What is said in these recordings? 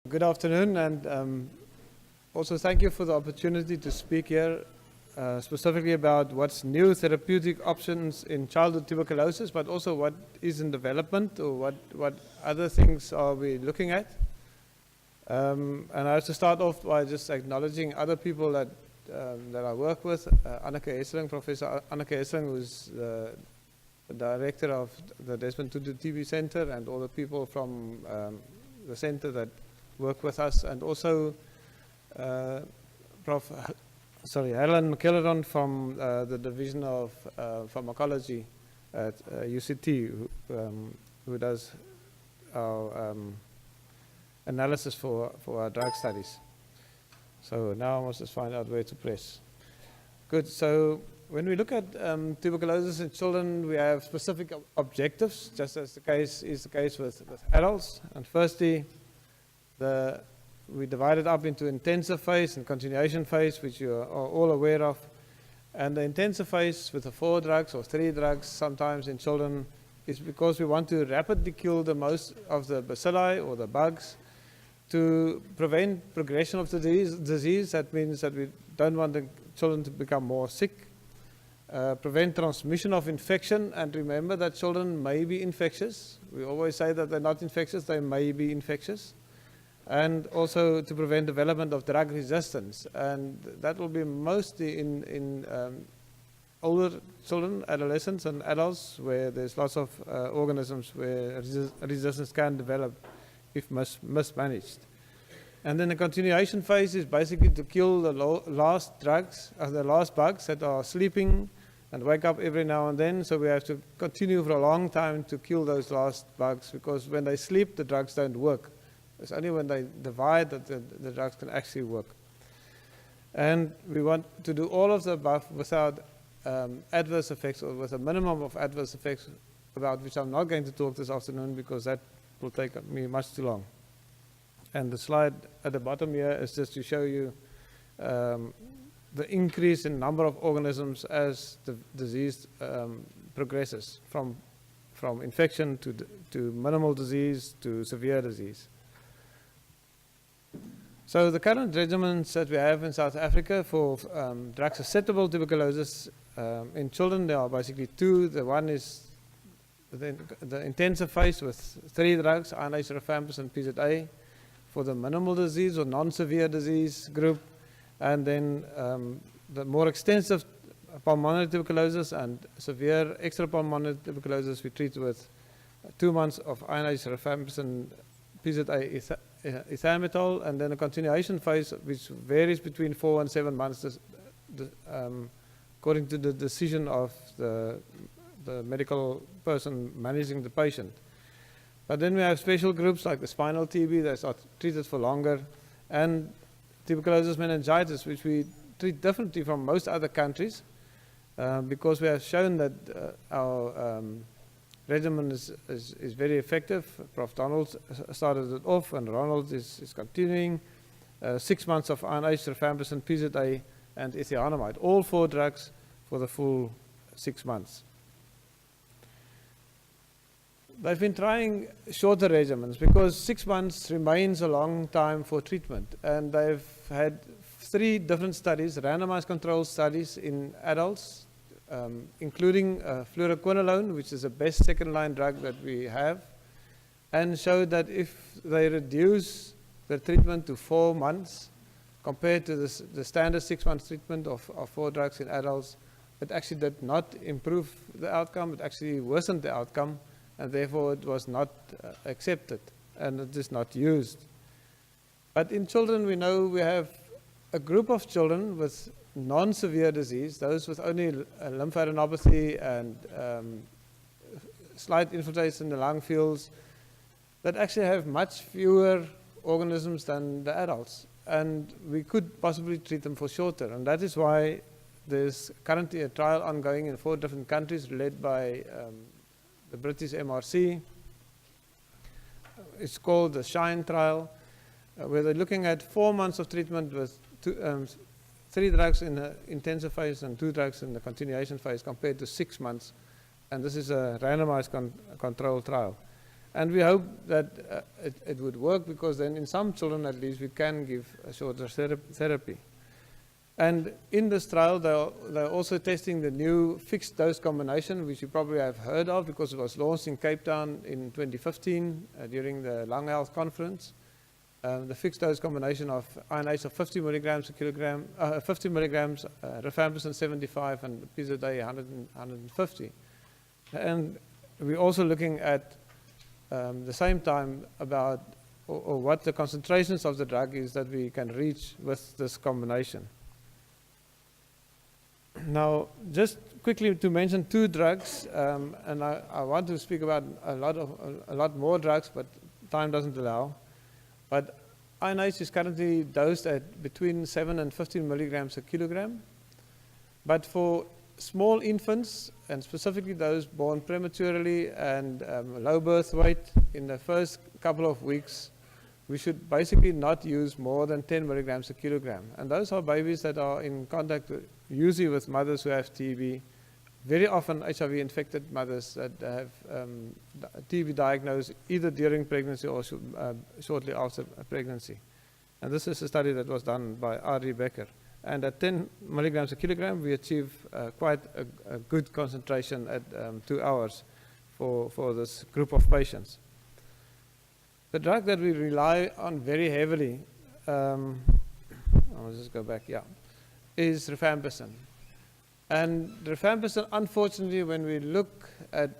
Good afternoon, and also thank you for the opportunity to speak here specifically about what's new therapeutic options in childhood tuberculosis, but also what is in development or what other things are we looking at. And I have to start off by just acknowledging other people that I work with. Anneke Hesseling, Professor Anneke Hesseling, who's the director of the Desmond Tutu TB Center, and all the people from the center that work with us, and also Helen McKelleron from the Division of Pharmacology at UCT, who does our analysis for our drug studies. So now I must just find out where to press. Good. So when we look at tuberculosis in children, we have specific objectives, just as the case with adults. And firstly, we divide it up into intensive phase and continuation phase, which you are all aware of. And the intensive phase with the 4 drugs or 3 drugs sometimes in children is because we want to rapidly kill the most of the bacilli or the bugs to prevent progression of the disease. That means that we don't want the children to become more sick, prevent transmission of infection, and remember that children may be infectious. We always say that they're not infectious, they may be infectious. And also to prevent development of drug resistance, and that will be mostly in older children, adolescents and adults, where there's lots of organisms where resistance can develop if mismanaged. And then the continuation phase is basically to kill the last drugs, the last bugs that are sleeping and wake up every now and then. So we have to continue for a long time to kill those last bugs, because when they sleep, the drugs don't work. It's only when they divide that the drugs can actually work. And we want to do all of the above without adverse effects, or with a minimum of adverse effects, about which I'm not going to talk this afternoon because that will take me much too long. And the slide at the bottom here is just to show you the increase in number of organisms as the disease progresses from infection to minimal disease to severe disease. So the current regimens that we have in South Africa for drug-susceptible tuberculosis in children, there are basically 2. The one is the intensive phase with 3 drugs, INH, rifampicin, and PZA, for the minimal disease or non-severe disease group. And then the more extensive pulmonary tuberculosis and severe extrapulmonary tuberculosis we treat with 2 months of INH, rifampicin, PZA, ethametol, and then a continuation phase which varies between 4 and 7 months, according to the decision of the medical person managing the patient. But then we have special groups like the spinal TB that are treated for longer, and tuberculosis meningitis, which we treat differently from most other countries, because we have shown that our regimen is very effective. Prof. Donald started it off, and Ronald is continuing. 6 months of INH, rifampicin, PZA, and ethionamide, all 4 drugs for the full 6 months. They've been trying shorter regimens because 6 months remains a long time for treatment, and they've had 3 different studies, randomized controlled studies in adults, including fluoroquinolone, which is the best second-line drug that we have, and showed that if they reduce the treatment to 4 months compared to the standard 6 months treatment of 4 drugs in adults, it actually did not improve the outcome. It actually worsened the outcome, and therefore it was not accepted, and it is not used. But in children, we know we have a group of children with non-severe disease, those with only lymphadenopathy and slight infiltration in the lung fields, that actually have much fewer organisms than the adults. And we could possibly treat them for shorter. And that is why there's currently a trial ongoing in 4 different countries led by the British MRC. It's called the SHINE trial, where they're looking at 4 months of treatment with 3 drugs in the intensive phase and 2 drugs in the continuation phase compared to 6 months. And this is a randomized control trial. And we hope that it would work, because then in some children at least we can give a shorter therapy. And in this trial, they're also testing the new fixed dose combination, which you probably have heard of because it was launched in Cape Town in 2015 during the Lung Health Conference. The fixed dose combination of INH of 50 milligrams a kilogram, 50 milligrams, rifampicin 75, and Pizoday 150. And we're also looking at the same time about or what the concentrations of the drug is that we can reach with this combination. Now, just quickly to mention two drugs, and I want to speak about a lot more drugs, but time doesn't allow. But INH is currently dosed at between 7 and 15 milligrams a kilogram. But for small infants, and specifically those born prematurely and low birth weight, in the first couple of weeks, we should basically not use more than 10 milligrams a kilogram. And those are babies that are in contact usually with mothers who have TB, very often HIV-infected mothers that have TB diagnosed either during pregnancy or shortly after pregnancy. And this is a study that was done by R.D. Becker. And at 10 milligrams a kilogram, we achieve quite a good concentration at 2 hours for this group of patients. The drug that we rely on very heavily, I'll just go back, is rifampicin. And rifampicin, unfortunately, when we look at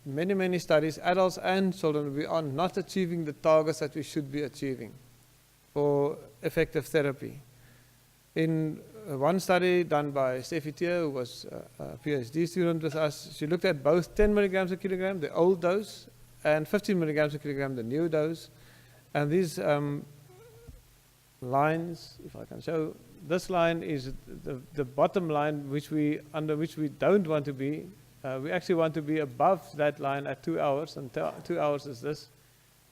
many studies, adults and children, we are not achieving the targets that we should be achieving for effective therapy. In one study done by Steffi Thier, who was a PhD student with us, she looked at both 10 milligrams a kilogram, the old dose, and 15 milligrams a kilogram, the new dose. And these lines, if I can show, this line is the bottom line under which we don't want to be. We actually want to be above that line at 2 hours, and 2 hours is this.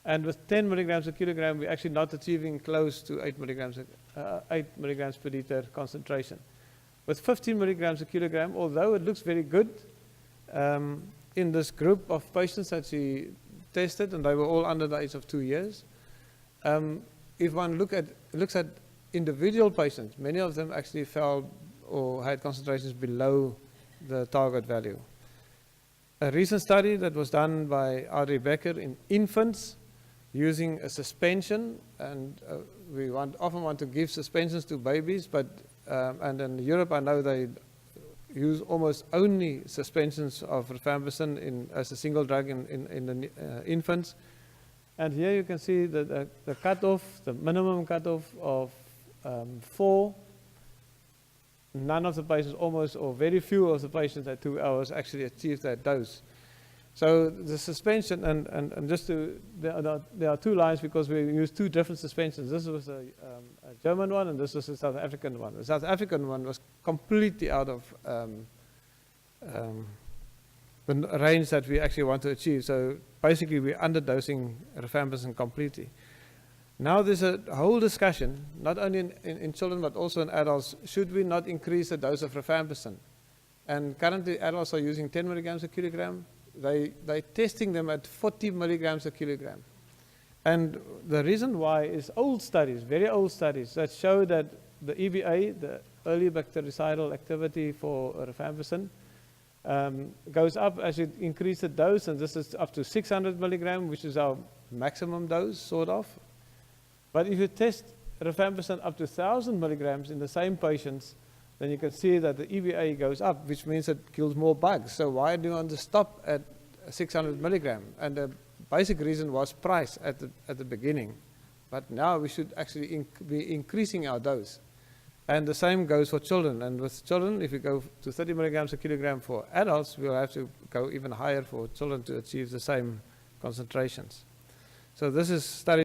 And with 10 milligrams a kilogram, we're actually not achieving close to 8 milligrams per liter concentration. With 15 milligrams a kilogram, although it looks very good, in this group of patients that she tested, and they were all under the age of 2 years, if one looks at individual patients, many of them actually fell or had concentrations below the target value. A recent study that was done by R.D. Becker in infants using a suspension, and we often want to give suspensions to babies, but and in Europe I know they use almost only suspensions of rifampicin as a single drug in the infants. And here you can see the cutoff, the minimum cutoff of 4. None of the patients, almost, or very few of the patients at 2 hours actually achieved that dose. So the suspension, and just there are two lines because we use two different suspensions. This was a German one, and this was a South African one. The South African one was completely out of the range that we actually want to achieve. So basically we're underdosing rifampicin completely. Now there's a whole discussion, not only in children but also in adults, should we not increase the dose of rifampicin? And currently adults are using 10 milligrams a kilogram. They're testing them at 40 milligrams a kilogram. And the reason why is old studies, very old studies, that show that the EBA, the early bactericidal activity for rifampicin, goes up as you increase the dose, and this is up to 600 milligram, which is our maximum dose, sort of. But if you test rifampicin up to 1,000 milligrams in the same patients, then you can see that the EBA goes up, which means it kills more bugs. So why do you want to stop at 600 milligram? And the basic reason was price at the beginning. But now we should actually be increasing our dose. And the same goes for children. And with children, if we go to 30 milligrams a kilogram for adults, we'll have to go even higher for children to achieve the same concentrations. So this is studied